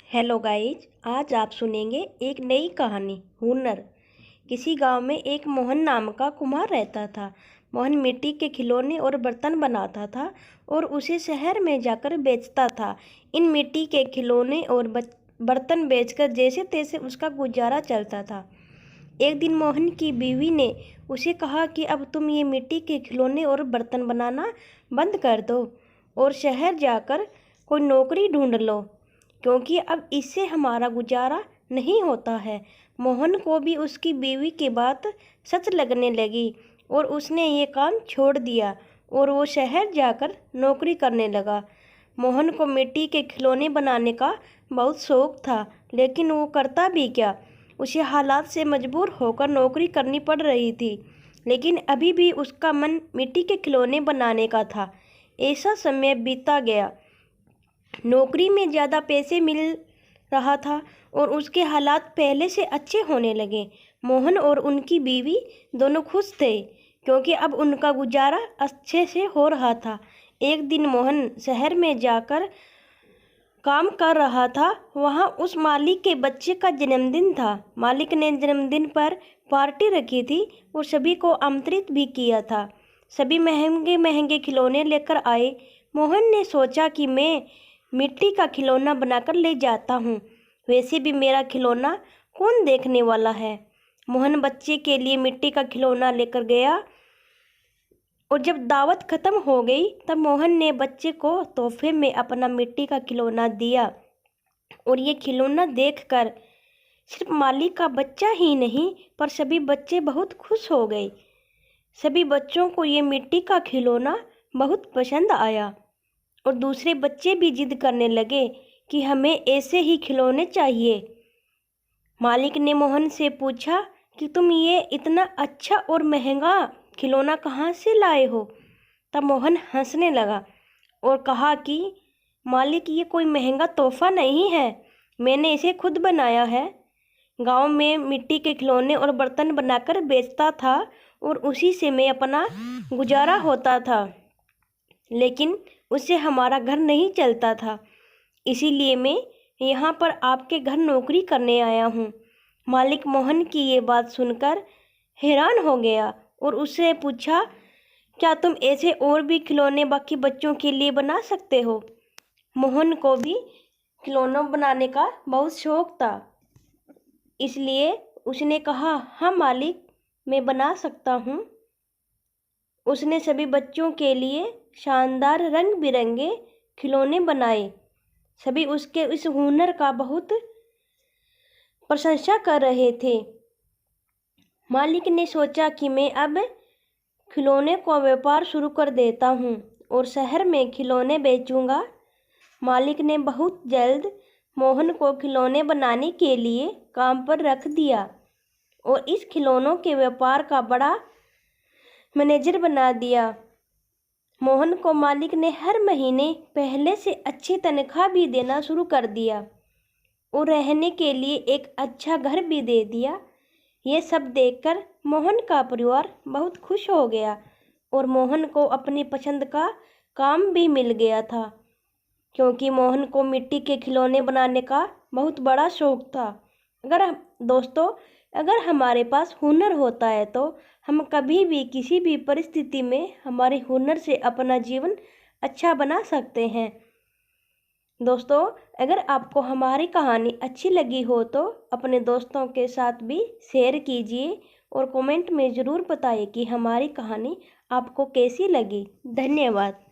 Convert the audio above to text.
Hello guys, आज आप सुनेंगे एक नई कहानी हुनर। किसी गांव में एक मोहन नाम का कुम्हार रहता था। मोहन मिट्टी के खिलौने और बर्तन बनाता था और उसे शहर में जाकर बेचता था। इन मिट्टी के खिलौने और बर्तन बेचकर जैसे तैसे उसका गुजारा चलता था। एक दिन मोहन की बीवी ने उसे कहा कि अब तुम ये मिट्टी के खिलौने और बर्तन बनाना बंद कर दो और शहर जाकर कोई नौकरी ढूंढ लो, क्योंकि अब इससे हमारा गुजारा नहीं होता है। मोहन को भी उसकी बीवी की बात सच लगने लगी और उसने ये काम छोड़ दिया और वो शहर जाकर नौकरी करने लगा। मोहन को मिट्टी के खिलौने बनाने का बहुत शौक था, लेकिन वो करता भी क्या। उसे हालात से मजबूर होकर नौकरी करनी पड़ रही थी, लेकिन अभी भी उसका मन मिट्टी के खिलौने बनाने का था। ऐसा समय बीता गया। नौकरी में ज़्यादा पैसे मिल रहा था और उसके हालात पहले से अच्छे होने लगे। मोहन और उनकी बीवी दोनों खुश थे, क्योंकि अब उनका गुजारा अच्छे से हो रहा था। एक दिन मोहन शहर में जाकर काम कर रहा था। वहाँ उस मालिक के बच्चे का जन्मदिन था। मालिक ने जन्मदिन पर पार्टी रखी थी और सभी को आमंत्रित भी किया था। सभी महंगे महंगे खिलौने लेकर आए। मोहन ने सोचा कि मैं मिट्टी का खिलौना बनाकर ले जाता हूँ, वैसे भी मेरा खिलौना कौन देखने वाला है। मोहन बच्चे के लिए मिट्टी का खिलौना लेकर गया और जब दावत खत्म हो गई तब मोहन ने बच्चे को तोहफे में अपना मिट्टी का खिलौना दिया। और ये खिलौना देखकर सिर्फ मालिक का बच्चा ही नहीं, पर सभी बच्चे बहुत खुश हो गए। सभी बच्चों को ये मिट्टी का खिलौना बहुत पसंद आया और दूसरे बच्चे भी जिद करने लगे कि हमें ऐसे ही खिलौने चाहिए। मालिक ने मोहन से पूछा कि तुम ये इतना अच्छा और महंगा खिलौना कहाँ से लाए हो। तब मोहन हंसने लगा और कहा कि मालिक, ये कोई महंगा तोहफा नहीं है, मैंने इसे खुद बनाया है। गांव में मिट्टी के खिलौने और बर्तन बनाकर बेचता था और उसी से मैं अपना गुजारा होता था, लेकिन उससे हमारा घर नहीं चलता था, इसीलिए मैं यहाँ पर आपके घर नौकरी करने आया हूँ। मालिक मोहन की ये बात सुनकर हैरान हो गया और उससे पूछा, क्या तुम ऐसे और भी खिलौने बाकी बच्चों के लिए बना सकते हो। मोहन को भी खिलौनों बनाने का बहुत शौक था, इसलिए उसने कहा, हाँ मालिक, मैं बना सकता हूँ। उसने सभी बच्चों के लिए शानदार रंग बिरंगे खिलौने बनाए। सभी उसके इस हुनर का बहुत प्रशंसा कर रहे थे। मालिक ने सोचा कि मैं अब खिलौने का व्यापार शुरू कर देता हूँ और शहर में खिलौने बेचूंगा। मालिक ने बहुत जल्द मोहन को खिलौने बनाने के लिए काम पर रख दिया और इस खिलौनों के व्यापार का बड़ा मैनेजर बना दिया। मोहन को मालिक ने हर महीने पहले से अच्छी तनख्वाह भी देना शुरू कर दिया और रहने के लिए एक अच्छा घर भी दे दिया। ये सब देखकर मोहन का परिवार बहुत खुश हो गया और मोहन को अपनी पसंद का काम भी मिल गया था, क्योंकि मोहन को मिट्टी के खिलौने बनाने का बहुत बड़ा शौक था। अगर हमारे पास हुनर होता है तो हम कभी भी किसी भी परिस्थिति में हमारे हुनर से अपना जीवन अच्छा बना सकते हैं। दोस्तों, अगर आपको हमारी कहानी अच्छी लगी हो तो अपने दोस्तों के साथ भी शेयर कीजिए और कमेंट में ज़रूर बताइए कि हमारी कहानी आपको कैसी लगी। धन्यवाद।